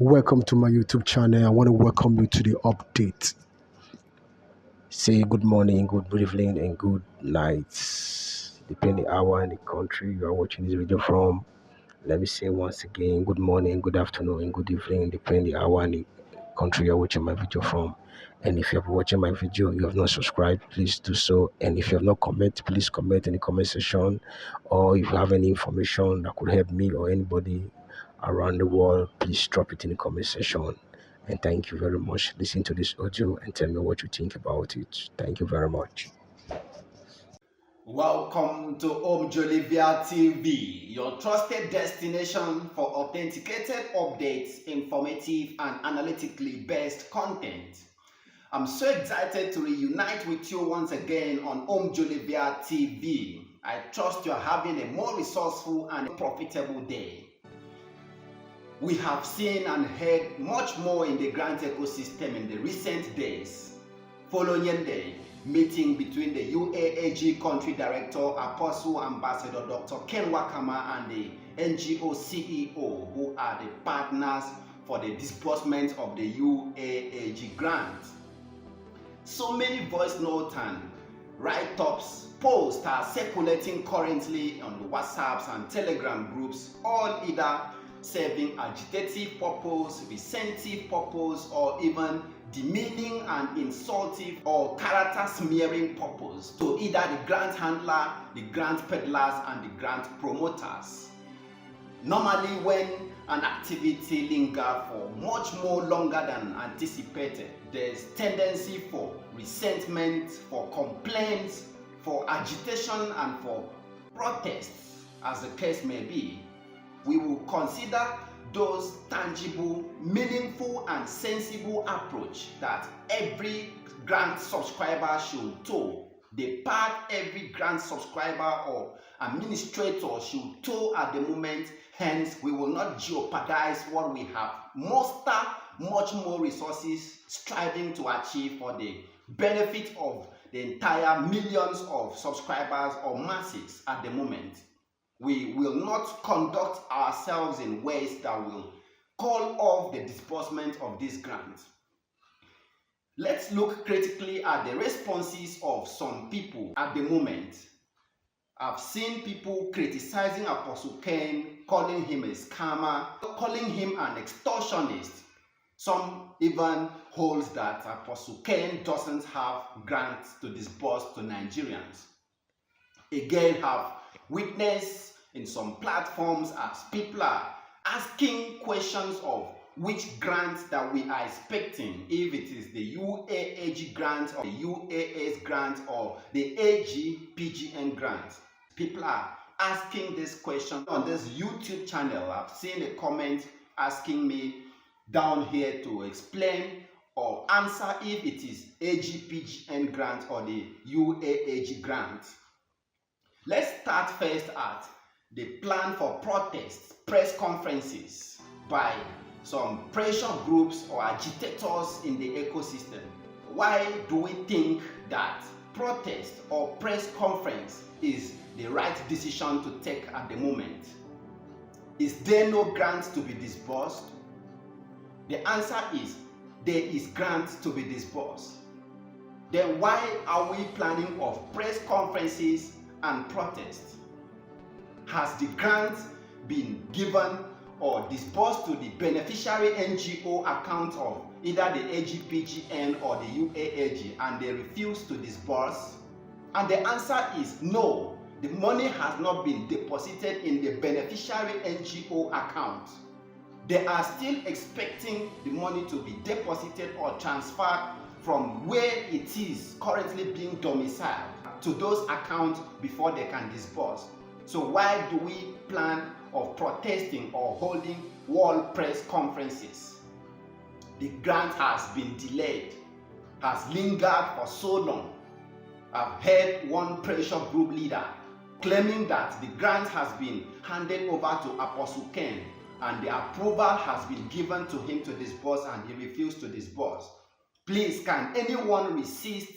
Welcome to my YouTube channel. I want to welcome you to the update. Say good morning, good evening, and good night, depending on the hour and the country you are watching this video from. Let me say once again, good morning, good afternoon, and good evening, depending on the hour and the country you are watching my video from. And if you have watching my video, you have not subscribed, please do so. And if you have not comment, please comment in the comment section. Or if you have any information that could help me or anybody around the world, please drop it in the comment section. And thank you very much. Listen to this audio and tell me what you think about it. Thank you very much. Welcome to Olivia TV, your trusted destination for authenticated updates, informative and analytically based content. I'm so excited to reunite with you once again on Olivia TV. I trust you're having a more resourceful and profitable day. We have seen and heard much more in the grant ecosystem in the recent days, following the meeting between the UAAG Country Director, Apostle Ambassador Dr. Ken Wakama, and the NGO CEO, who are the partners for the disbursement of the UAAG grant. So many voice notes and write-ups, posts are circulating currently on the WhatsApps and Telegram groups, all either serving agitative purpose, recentive purpose, or even demeaning and insultive or character smearing purpose to either the grant handler, the grant peddlers, and the grant promoters. Normally, when an activity lingers for much more longer than anticipated, there's tendency for resentment, for complaints, for agitation, and for protests, as the case may be. We will consider those tangible, meaningful, and sensible approach that every grant subscriber should toe. The part every grant subscriber or administrator should toe at the moment. Hence, we will not jeopardize what we have muster much more resources striving to achieve for the benefit of the entire millions of subscribers or masses at the moment. We will not conduct ourselves in ways that will call off the disbursement of this grant. Let's look critically at the responses of some people at the moment. I've seen people criticizing Apostle Ken, calling him a scammer, calling him an extortionist. Some even holds that Apostle Ken doesn't have grants to disburse to Nigerians. Again, have witnessed in some platforms as people are asking questions of which grants that we are expecting, if it is the UAAG grant or the UAA's grant or the AGPGN grant. People are asking this question on this YouTube channel. I've seen a comment asking me down here to explain or answer if it is AGPGN grant or the UAAG grant. Let's start first at the plan for protests, press conferences by some pressure groups or agitators in the ecosystem. Why do we think that protest or press conference is the right decision to take at the moment? Is there no grant to be disbursed? The answer is there is grant to be disbursed. Then why are we planning of press conferences and protests? Has the grant been given or disbursed to the beneficiary NGO account of either the AGPGN or the UAAG and they refuse to disburse? And the answer is no. The money has not been deposited in the beneficiary NGO account. They are still expecting the money to be deposited or transferred from where it is currently being domiciled to those accounts before they can disburse. So why do we plan of protesting or holding world press conferences? The grant has been delayed, has lingered for so long. I've heard one pressure group leader claiming that the grant has been handed over to Apostle Ken and the approval has been given to him to disburse and he refused to disburse. Please, can anyone resist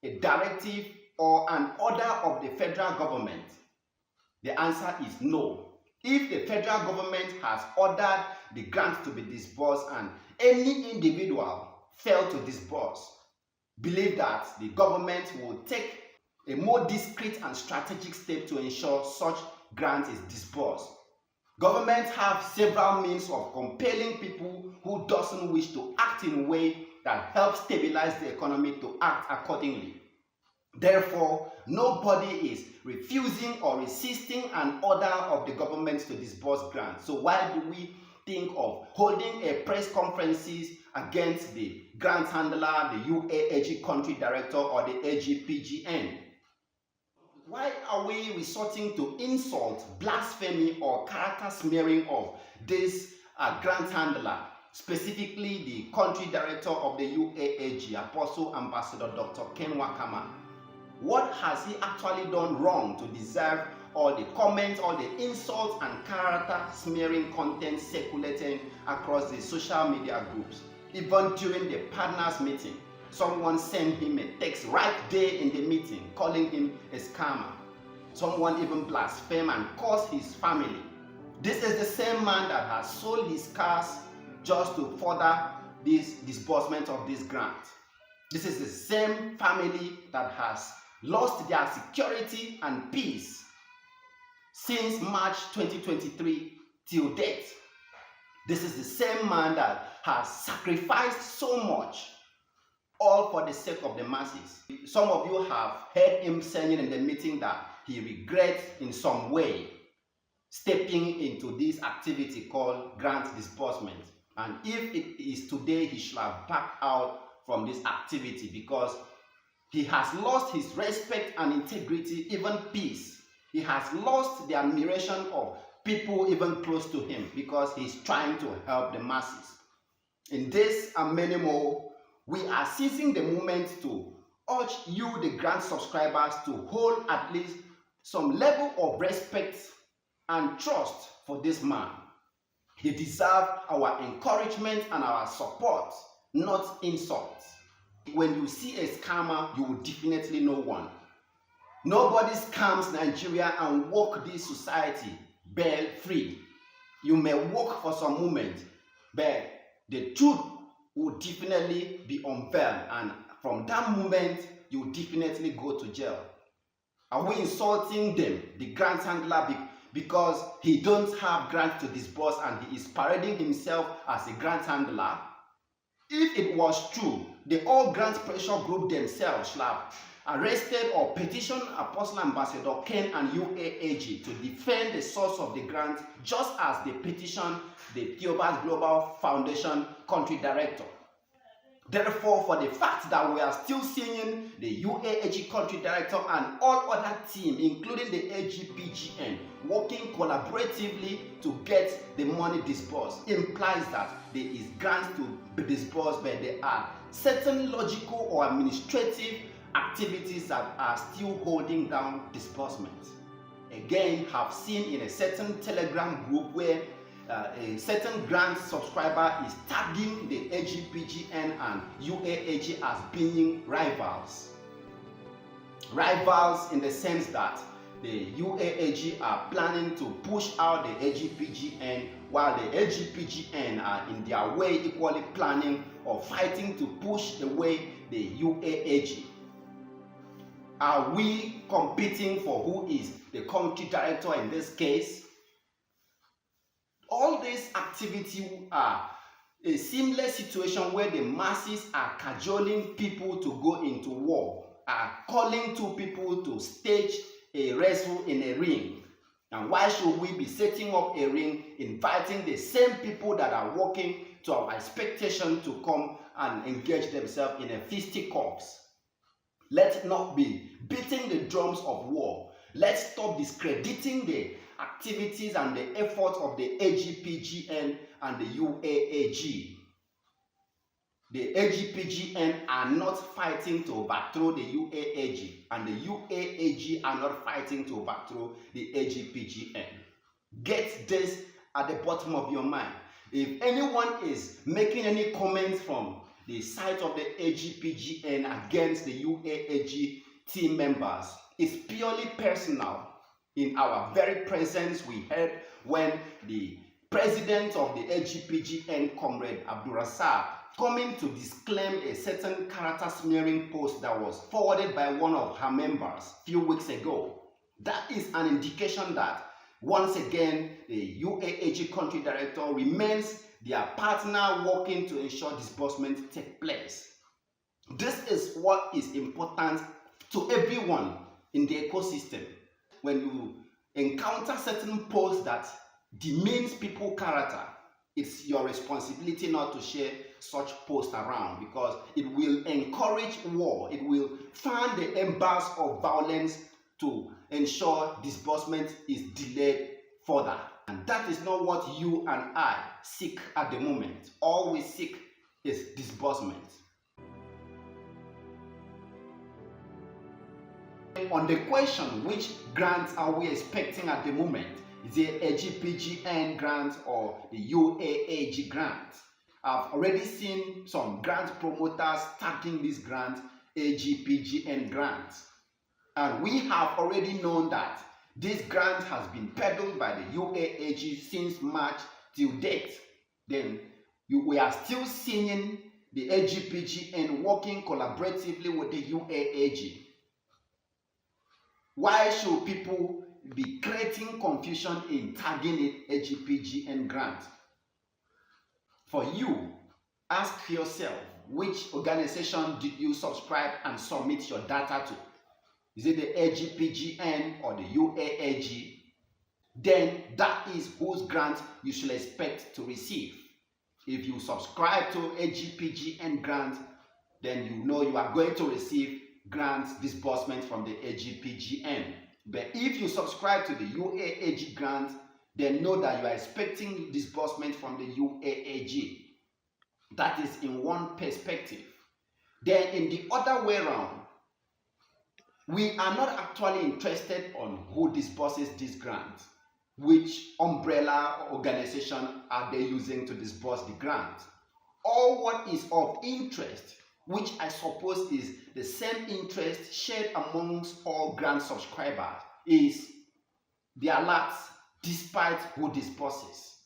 a directive or an order of the federal government? The answer is no. If the federal government has ordered the grant to be disbursed and any individual fail to disburse, believe that the government will take a more discreet and strategic step to ensure such grant is disbursed. Governments have several means of compelling people who doesn't wish to act in a way that helps stabilize the economy to act accordingly. Therefore, nobody is refusing or resisting an order of the government to disburse grants. So why do we think of holding a press conferences against the grant handler, the UAAG country director, or the AGPGN? Why are we resorting to insult, blasphemy, or character smearing of this grant handler, specifically the country director of the UAAG, Apostle Ambassador Dr. Ken Wakama? What has he actually done wrong to deserve all the comments, all the insults and character smearing content circulating across the social media groups? Even during the partners meeting, someone sent him a text right there in the meeting calling him a scammer. Someone even blasphemed and cursed his family. This is the same man that has sold his cars just to further this disbursement of this grant. This is the same family that has lost their security and peace since March 2023 till date. This is the same man that has sacrificed so much, all for the sake of the masses. Some of you have heard him saying in the meeting that he regrets in some way stepping into this activity called grant disbursement. And if it is today, he should have backed out from this activity because he has lost his respect and integrity, even peace. He has lost the admiration of people even close to him because he's trying to help the masses. In this and many more, we are seizing the moment to urge you, the grant subscribers, to hold at least some level of respect and trust for this man. He deserves our encouragement and our support, not insults. When you see a scammer, you will definitely know one. Nobody scams Nigeria and walk this society bail free. You may walk for some moment, but the truth will definitely be unveiled, and from that moment, you will definitely go to jail. Are we insulting them, the grant handler, because he don't have grant to disburse and he is parading himself as a grant handler? If it was true, the all grant pressure group themselves should have arrested or petitioned Apostle Ambassador Ken and UAAG to defend the source of the grant, just as they petitioned the Theobarth Global Foundation country director. Therefore, for the fact that we are still seeing the UAAG country director and all other team, including the AGPGN, working collaboratively to get the money disbursed, implies that there is grants to be disbursed, but there are certain logical or administrative activities that are still holding down disbursement. Again, have seen in a certain Telegram group where a certain grant subscriber is tagging the AGPGN and UAAG as being rivals. Rivals in the sense that the UAAG are planning to push out the AGPGN, while the AGPGN are in their way equally planning or fighting to push away the UAAG. Are we competing for who is the country director in this case? All these activities are a seamless situation where the masses are cajoling people to go into war, are calling to people to stage a wrestle in a ring. And why should we be setting up a ring, inviting the same people that are working to our expectation to come and engage themselves in a fisticuffs? Let's not be beating the drums of war. Let's stop discrediting the activities and the efforts of the AGPGN and the UAAG. The AGPGN are not fighting to overthrow the UAAG, and the UAAG are not fighting to overthrow the AGPGN. Get this at the bottom of your mind. If anyone is making any comments from the side of the AGPGN against the UAAG team members, it's purely personal. In our very presence, we heard when the President of the AGPGN, Comrade Abdurasaq, coming to disclaim a certain character smearing post that was forwarded by one of her members a few weeks ago. That is an indication that, once again, the UAAG country director remains their partner working to ensure disbursement take place. This is what is important to everyone in the ecosystem. When you encounter certain posts that demeans people's character, it's your responsibility not to share such posts around, because it will encourage war. It will fan the embers of violence to ensure disbursement is delayed further. And that is not what you and I seek at the moment. All we seek is disbursement. On the question, which grants are we expecting at the moment? Is it AGPGN grant or the UAAG grant? I've already seen some grant promoters tagging this grant AGPGN grant. And we have already known that this grant has been peddled by the UAAG since March till date. Then we are still seeing the AGPGN working collaboratively with the UAAG. Why should people be creating confusion in tagging it AGPGN grant? For you, ask yourself, which organization did you subscribe and submit your data to? Is it the AGPGN or the UAAG? Then that is whose grant you should expect to receive. If you subscribe to AGPGN grant, then you know you are going to receive grant disbursement from the AGPGN. But if you subscribe to the UAAG grant, then know that you are expecting disbursement from the UAAG. That is in one perspective. Then in the other way around, we are not actually interested on who disburses this grant. Which umbrella organization are they using to disburse the grant? All what is of interest, which I suppose is the same interest shared amongst all grant subscribers, is the alerts despite who disburses.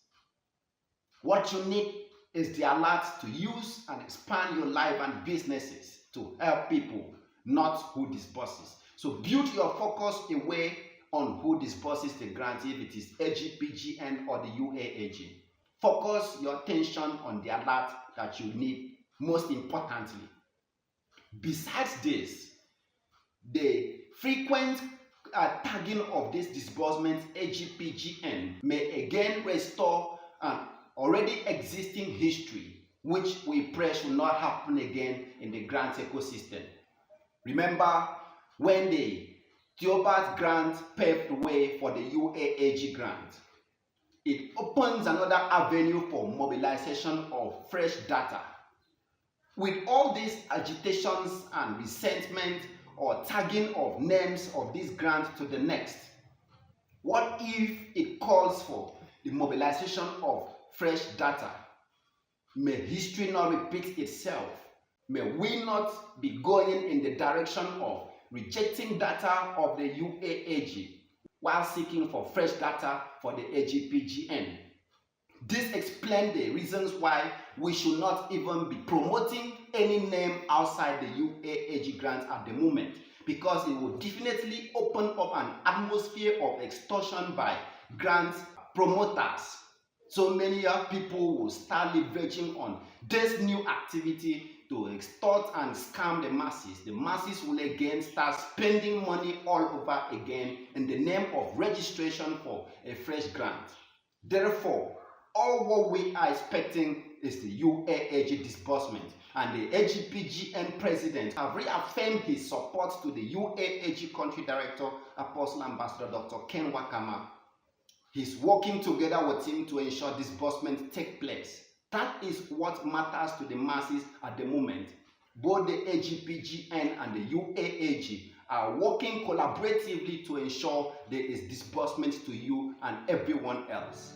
What you need is the alerts to use and expand your life and businesses to help people, not who disburses. So build your focus away on who disburses the grant, if it is AGPGN or the UAAG. Focus your attention on the alert that you need most importantly. Besides this, the frequent tagging of this disbursement AGPGN may again restore an already existing history, which we pray should not happen again in the grant ecosystem. Remember when the Theobarth grant paved the way for the UAAG grant. It opens another avenue for mobilization of fresh data. With all these agitations and resentment or tagging of names of this grant to the next, what if it calls for the mobilization of fresh data? May history not repeat itself. May we not be going in the direction of rejecting data of the UAAG while seeking for fresh data for the AGPGN. This explains the reasons why we should not even be promoting any name outside the UAAG grant at the moment, because it will definitely open up an atmosphere of extortion by grant promoters. So many people will start leveraging on this new activity to extort and scam the masses. The masses will again start spending money all over again in the name of registration for a fresh grant. Therefore, all what we are expecting is the UAAG disbursement, and the AGPGN president have reaffirmed his support to the UAAG country director, Apostle Ambassador Dr. Ken Wakama. He's working together with him to ensure disbursement take place. That is what matters to the masses at the moment. Both the AGPGN and the UAAG are working collaboratively to ensure there is disbursement to you and everyone else.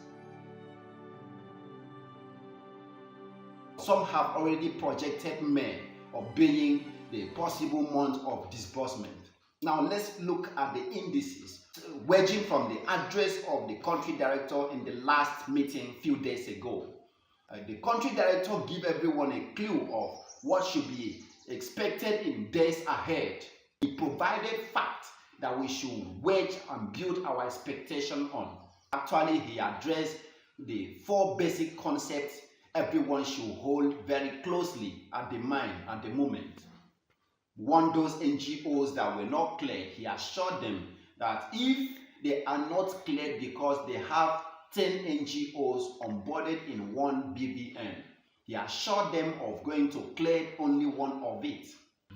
Some have already projected May of being the possible month of disbursement. Now let's look at the indices, wedging from the address of the country director in the last meeting few days ago. The country director gave everyone a clue of what should be expected in days ahead. He provided facts that we should wedge and build our expectation on. Actually, he addressed the 4 basic concepts everyone should hold very closely at the mind at the moment. One, those NGOs that were not cleared, he assured them that if they are not cleared because they have 10 NGOs onboarded in one BVN, he assured them of going to clear only one of it.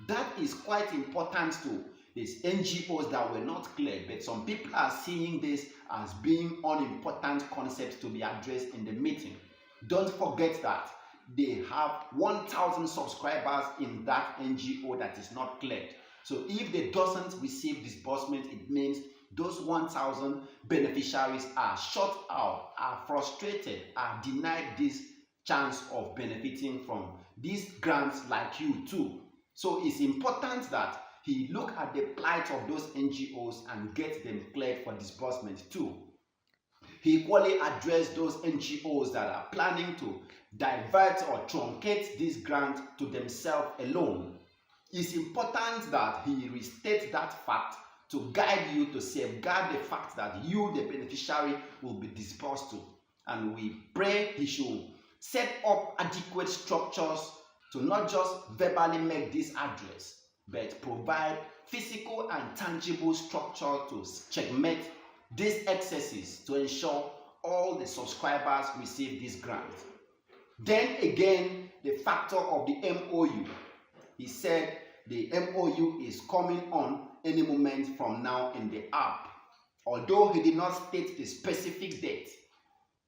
That is quite important to these NGOs that were not cleared, but some people are seeing this as being unimportant concepts to be addressed in the meeting. Don't forget that they have 1,000 subscribers in that NGO that is not cleared. So if they doesn't receive disbursement, it means those 1,000 beneficiaries are shut out, are frustrated, are denied this chance of benefiting from these grants like you too. So it's important that he look at the plight of those NGOs and get them cleared for disbursement too. He equally addressed those NGOs that are planning to divert or truncate this grant to themselves alone. It's important that he restate that fact to guide you to safeguard the fact that you, the beneficiary, will be disbursed to. And we pray he should set up adequate structures to not just verbally make this address, but provide physical and tangible structure to checkmate these excesses to ensure all the subscribers receive this grant. Then again, the factor of the MOU. He said the MOU is coming on any moment from now in the app. Although he did not state the specific date,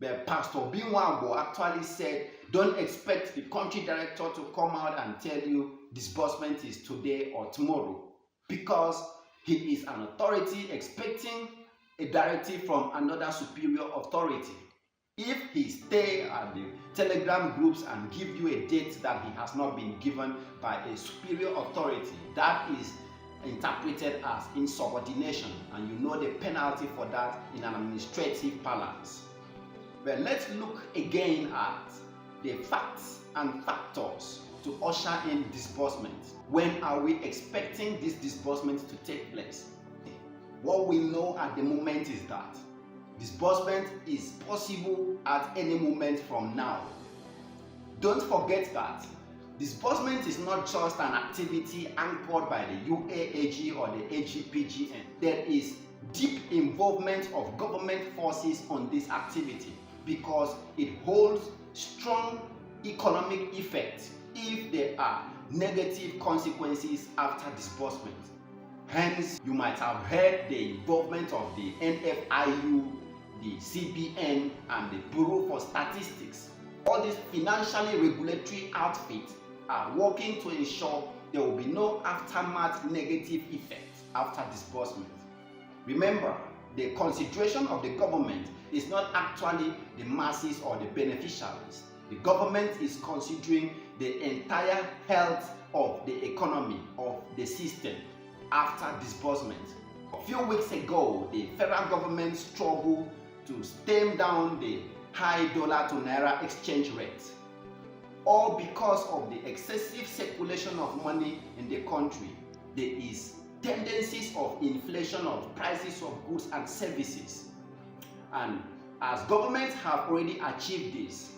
but Pastor Binwabo actually said, don't expect the country director to come out and tell you disbursement is today or tomorrow, because he is an authority expecting a directive from another superior authority. If he stay at the Telegram groups and give you a date that he has not been given by a superior authority, that is interpreted as insubordination, and you know the penalty for that in an administrative parlance. But let's look again at the facts and factors to usher in disbursement. When are we expecting this disbursement to take place? What we know at the moment is that disbursement is possible at any moment from now. Don't forget that disbursement is not just an activity anchored by the UAAG or the AGPGN. There is deep involvement of government forces on this activity because it holds strong economic effect if there are negative consequences after disbursement. Hence, you might have heard the involvement of the NFIU, the CBN, and the Bureau for Statistics. All these financially regulatory outfits are working to ensure there will be no aftermath negative effect after disbursement. Remember, the consideration of the government is not actually the masses or the beneficiaries. The government is considering the entire health of the economy, of the system after disbursement. A few weeks ago, the federal government struggled to stem down the high dollar to naira exchange rate, all because of the excessive circulation of money in the country. There is tendencies of inflation of prices of goods and services, and as governments have already achieved this,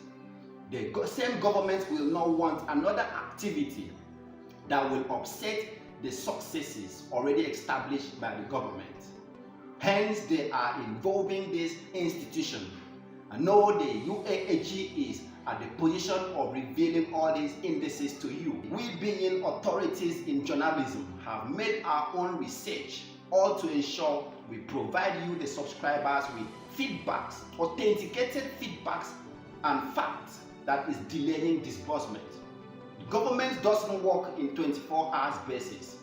the same government will not want another activity that will upset the successes already established by the government. Hence, they are involving this institution. I know the UAAG is at the position of revealing all these indices to you. We, being authorities in journalism, have made our own research, all to ensure we provide you, the subscribers, with feedbacks, authenticated feedbacks and facts that is delaying disbursement. The government doesn't work in 24 hours basis.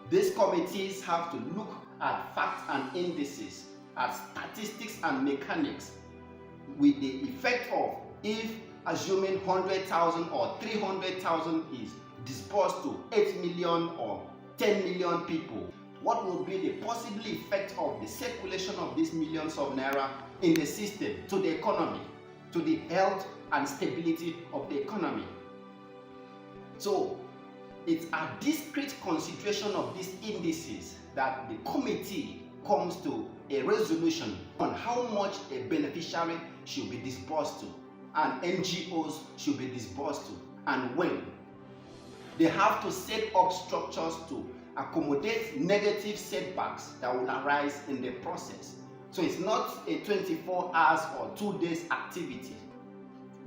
These committees have to look at facts and indices, at statistics and mechanics, with the effect of if assuming 100,000 or 300,000 is disbursed to 8 million or 10 million people, What will be the possible effect of the circulation of these millions of naira in the system to the economy, to the health and stability of the economy? So it's a discrete consideration of these indices that the committee comes to a resolution on how much a beneficiary should be disbursed to and NGOs should be disbursed to and when. They have to set up structures to accommodate negative setbacks that will arise in the process. So it's not a 24 hours or 2 days activity.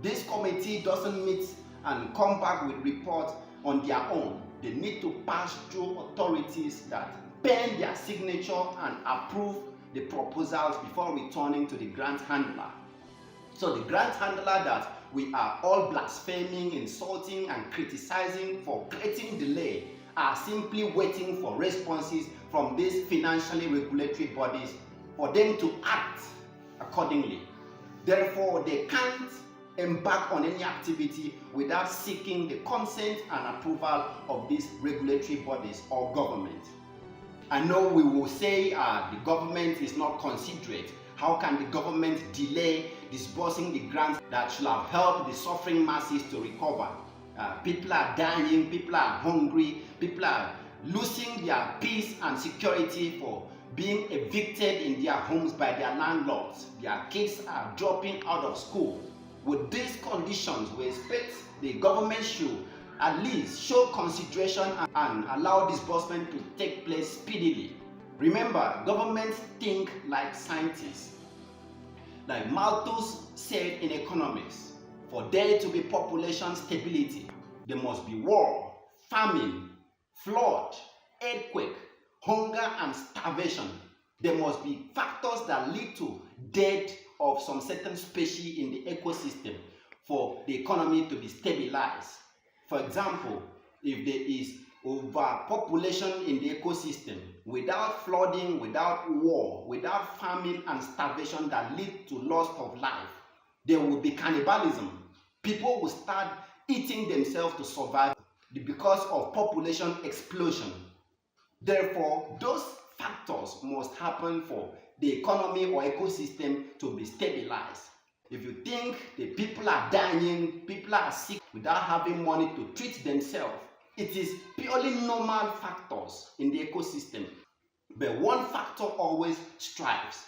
This committee doesn't meet and come back with reports on their own. They need to pass through authorities that pen their signature and approve the proposals before returning to the grant handler. So the grant handler that we are all blaspheming, insulting and criticizing for creating delay are simply waiting for responses from these financially regulatory bodies for them to act accordingly. Therefore, they can't embark on any activity without seeking the consent and approval of these regulatory bodies or government. I know we will say the government is not considerate. How can the government delay disbursing the grants that should have helped the suffering masses to recover? People are dying, people are hungry, people are losing their peace and security for being evicted in their homes by their landlords. Their kids are dropping out of school. With these conditions, we expect the government should at least show consideration and allow disbursement to take place speedily. Remember, governments think like scientists. Like Malthus said in economics, for there to be population stability, there must be war, famine, flood, earthquake, hunger and starvation. There must be factors that lead to death of some certain species in the ecosystem for the economy to be stabilized. For example, if there is overpopulation in the ecosystem, without flooding, without war, without famine and starvation that lead to loss of life, there will be cannibalism. People will start eating themselves to survive because of population explosion. Therefore, those factors must happen for the economy or ecosystem to be stabilized. If you think the people are dying, people are sick without having money to treat themselves, it is purely normal factors in the ecosystem. But one factor always strives: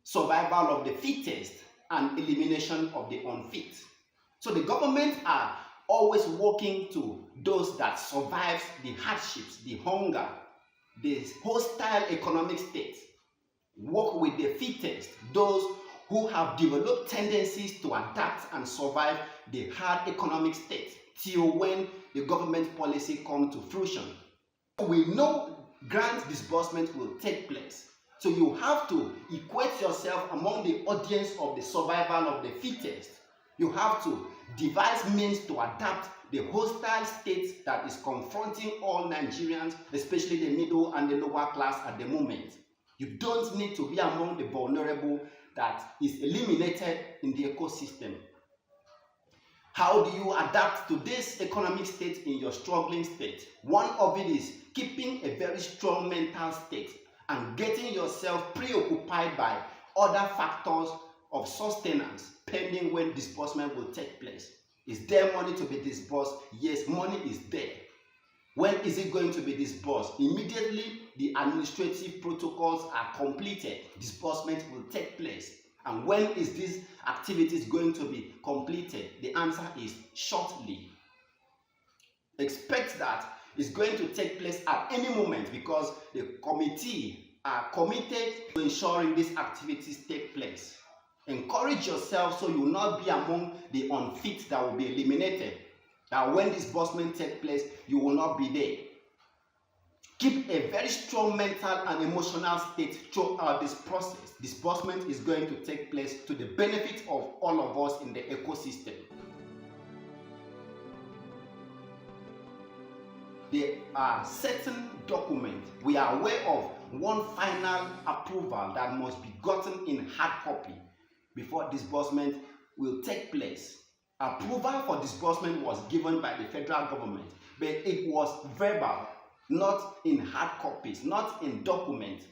survival of the fittest and elimination of the unfit. So the government are always working to those that survive the hardships, the hunger, the hostile economic state. Work with the fittest, those who have developed tendencies to adapt and survive the hard economic state till when the government policy comes to fruition. We know grant disbursement will take place. So you have to equate yourself among the audience of the survival of the fittest. You have to devise means to adapt the hostile state that is confronting all Nigerians, especially the middle and the lower class at the moment. You don't need to be among the vulnerable that is eliminated in the ecosystem. How do you adapt to this economic state in your struggling state? One of it is keeping a very strong mental state and getting yourself preoccupied by other factors of sustenance pending when disbursement will take place. Is there money to be disbursed? Yes, money is there. When is it going to be disbursed? Immediately the administrative protocols are completed, disbursement will take place. And when is this activities going to be completed? The answer is shortly. Expect that it's going to take place at any moment because the committee are committed to ensuring these activities take place. Encourage yourself so you will not be among the unfit that will be eliminated. That when disbursement takes place, you will not be there. Keep a very strong mental and emotional state throughout this process. Disbursement is going to take place to the benefit of all of us in the ecosystem. There are certain documents we are aware of, one final approval that must be gotten in hard copy before disbursement will take place. Approval for disbursement was given by the federal government, but it was verbal. not in hard copies, not in documents.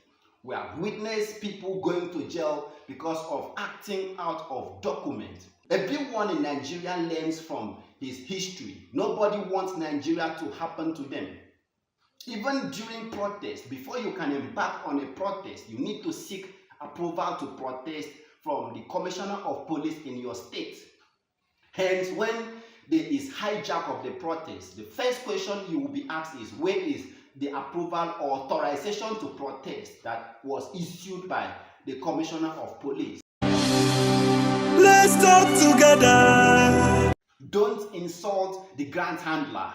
We have witnessed people going to jail because of acting out of documents. Everyone in Nigeria learns from his history. Nobody wants Nigeria to happen to them. Even during protest, before you can embark on a protest, you need to seek approval to protest from the Commissioner of Police in your state. Hence, when there is hijack of the protest, the first question you will be asked is, where is the approval or authorization to protest that was issued by the Commissioner of Police? Let's talk together. Don't insult the grant handler.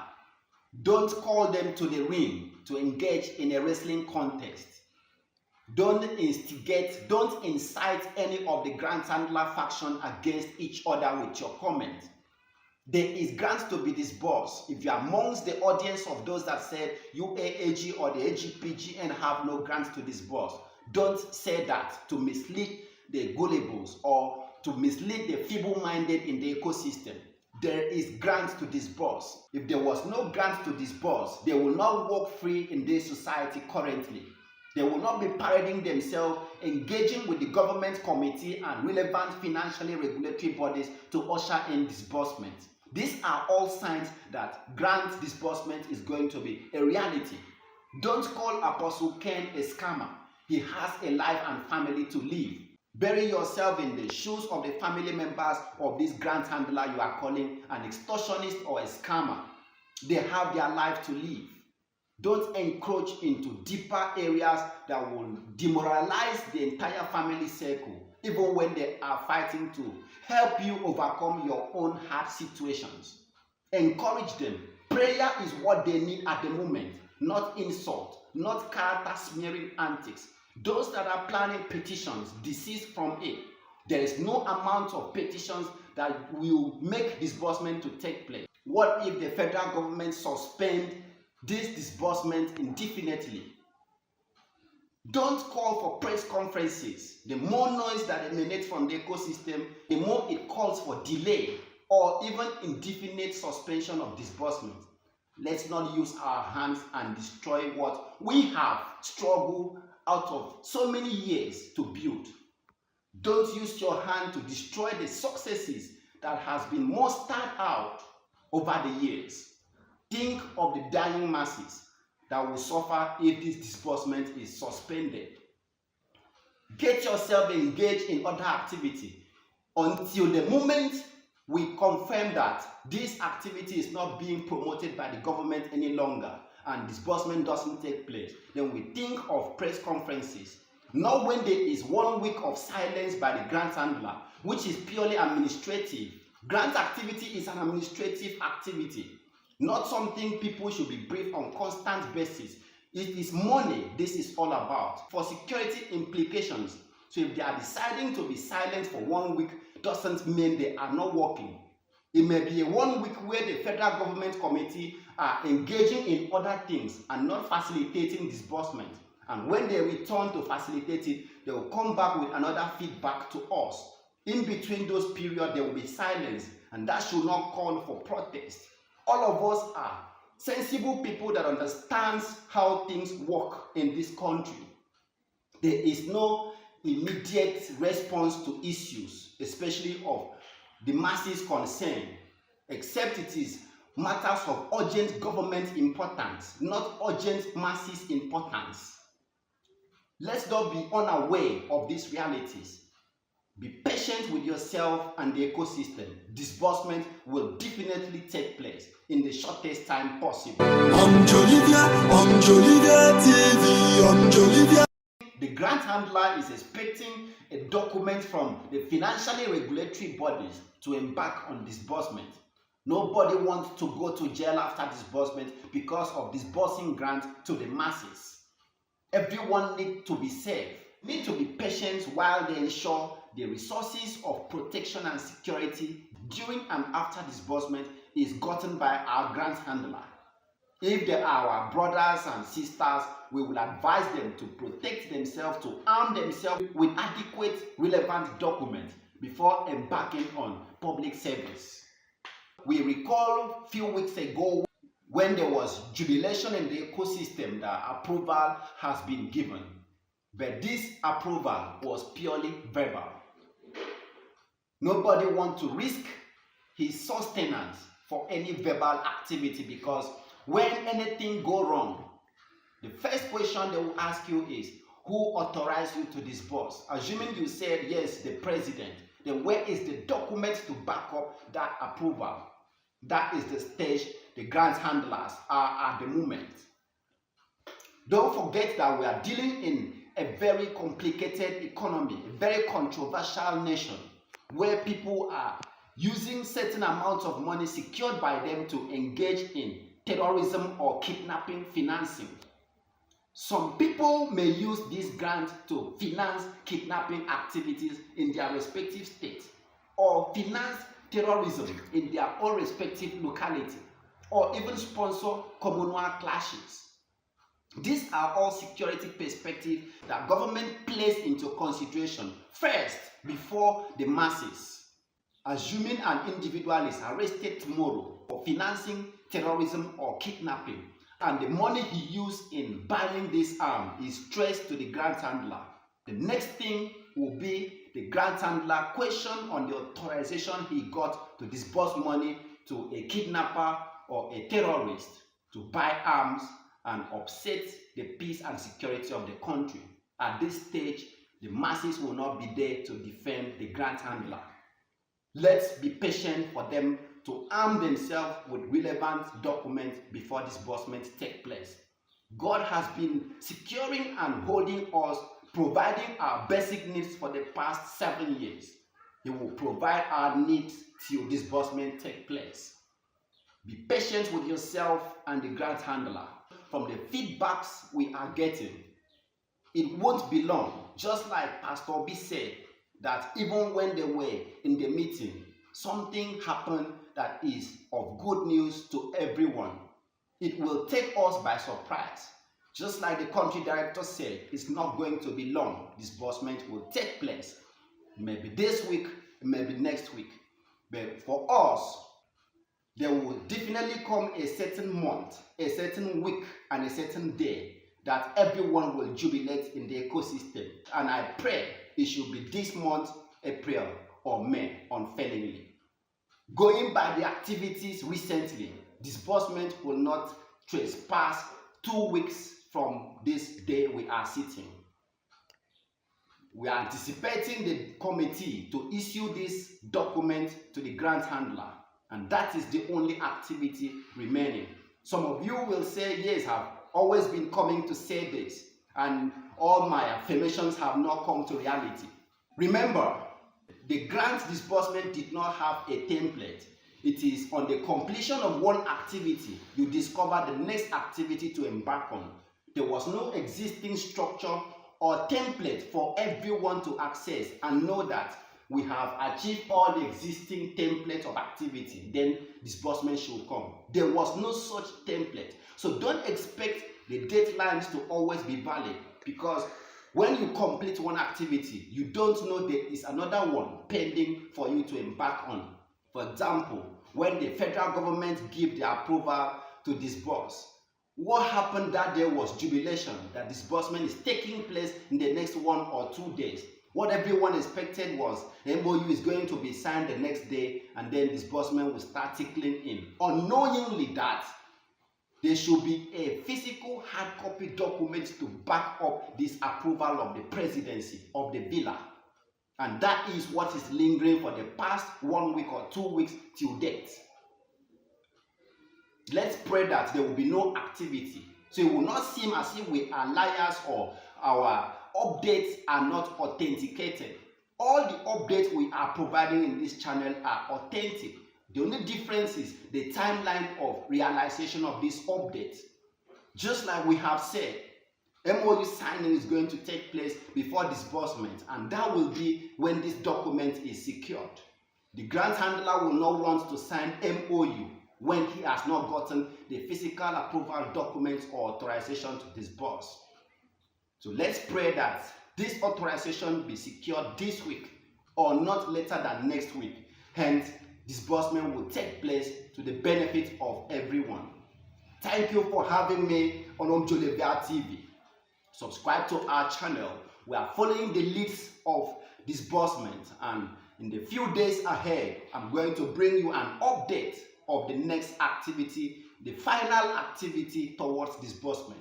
Don't call them to the ring to engage in a wrestling contest. Don't instigate, don't incite any of the grant handler faction against each other with your comment. There is grants to be disbursed. If you are amongst the audience of those that said UAAG or the AGPGN have no grants to disburse, don't say that to mislead the gullibles or to mislead the feeble-minded in the ecosystem. There is grants to disburse. If there was no grants to disburse, they will not walk free in this society currently. They will not be parading themselves, engaging with the government committee and relevant financially regulatory bodies to usher in disbursement. These are all signs that grant disbursement is going to be a reality. Don't call Apostle Ken a scammer. He has a life and family to live. Bury yourself in the shoes of the family members of this grant handler you are calling an extortionist or a scammer. They have their life to live. Don't encroach into deeper areas that will demoralize the entire family circle, even when they are fighting to help you overcome your own hard situations. Encourage them. Prayer is what they need at the moment, not insult, not character smearing antics. Those that are planning petitions, desist from it. There is no amount of petitions that will make disbursement to take place. What if the federal government suspend this disbursement indefinitely? Don't call for press conferences. The more noise that emanates from the ecosystem, the more it calls for delay or even indefinite suspension of disbursement. Let's not use our hands and destroy what we have struggled out of so many years to build. Don't use your hand to destroy the successes that has been mustered out over the years. Think of the dying masses that will suffer if this disbursement is suspended. Get yourself engaged in other activity until the moment we confirm that this activity is not being promoted by the government any longer and disbursement doesn't take place. Then we think of press conferences. Not when there is 1 week of silence by the grant handler, which is purely administrative. Grant activity is an administrative activity, not something people should be briefed on constant basis. It is money this is all about for security implications. So if they are deciding to be silent for 1 week, doesn't mean they are not working. It may be a 1 week where the federal government committee are engaging in other things and not facilitating disbursement. And when they return to facilitate it, they will come back with another feedback to us. In between those periods, there will be silence, and that should not call for protest. All of us are sensible people that understands how things work in this country. There is no immediate response to issues, especially of the masses concerned, except it is matters of urgent government importance, not urgent masses importance. Let's not be unaware of these realities. Be patient with yourself and the ecosystem. Disbursement will definitely take place in the shortest time possible. Jolivia TV, Jolivia. The grant handler is expecting a document from the financially regulatory bodies to embark on disbursement. Nobody wants to go to jail after disbursement because of disbursing grants to the masses. Everyone needs to be safe. Need to be patient while they ensure the resources of protection and security during and after disbursement is gotten by our grant handler. If they are our brothers and sisters, we will advise them to protect themselves, to arm themselves with adequate relevant documents before embarking on public service. We recall a few weeks ago when there was jubilation in the ecosystem that approval has been given. But this approval was purely verbal. Nobody wants to risk his sustenance for any verbal activity, because when anything goes wrong, the first question they will ask you is, who authorized you to disburse? Assuming you said yes, the president, then where is the document to back up that approval? That is the stage the grant handlers are at the moment. Don't forget that we are dealing in a very complicated economy, a very controversial nation, where people are using certain amounts of money secured by them to engage in terrorism or kidnapping financing. Some people may use this grant to finance kidnapping activities in their respective states, or finance terrorism in their own respective locality, or even sponsor communal clashes. These are all security perspectives that government plays into consideration first before the masses. Assuming an individual is arrested tomorrow for financing terrorism or kidnapping, and the money he used in buying this arm is traced to the grant handler, the next thing will be the grant handler question on the authorization he got to disburse money to a kidnapper or a terrorist to buy arms and upset the peace and security of the country. At this stage, the masses will not be there to defend the grant handler. Let's be patient for them to arm themselves with relevant documents before disbursement takes place. God has been securing and holding us, providing our basic needs for the past 7 years. He will provide our needs till disbursement takes place. Be patient with yourself and the grant handler. From the feedbacks we are getting, it won't be long. Just like Pastor B said, that even when they were in the meeting, something happened that is of good news to everyone. It will take us by surprise. Just like the country director said, it's not going to be long. Disbursement will take place. Maybe this week, maybe next week. But for us, there will definitely come a certain month, a certain week, and a certain day that everyone will jubilate in the ecosystem. And I pray it should be this month, April or May, unfailingly. Going by the activities recently, disbursement will not trespass 2 weeks from this day we are sitting. We are anticipating the committee to issue this document to the grant handler, and that is the only activity remaining. Some of you will say, yes, I've always been coming to say this, and all my affirmations have not come to reality. Remember, the grant disbursement did not have a template. It is on the completion of one activity, you discover the next activity to embark on. There was no existing structure or template for everyone to access and know that we have achieved all the existing templates of activity, then disbursement should come. There was no such template. So don't expect the deadlines to always be valid, because when you complete one activity, you don't know there is another one pending for you to embark on. For example, when the federal government gave the approval to disburse, what happened that day was jubilation that disbursement is taking place in the next 1 or 2 days. What everyone expected was the MOU is going to be signed the next day, and then disbursement will start trickling in, unknowingly that there should be a physical hard copy document to back up this approval of the presidency of the villa. And that is what is lingering for the past 1 week or 2 weeks till date. Let's pray that there will be no activity, so it will not seem as if we are liars or our updates are not authenticated. All the updates we are providing in this channel are authentic. The only difference is the timeline of realization of this update. Just like we have said, MOU signing is going to take place before disbursement, and that will be when this document is secured. The grant handler will not want to sign MOU when he has not gotten the physical approval documents or authorization to disburse. So let's pray that this authorization be secured this week or not later than next week. Hence, disbursement will take place to the benefit of everyone. Thank you for having me on Omjolevia TV. Subscribe to our channel. We are following the leads of disbursement, and in the few days ahead, I'm going to bring you an update of the next activity, the final activity towards disbursement.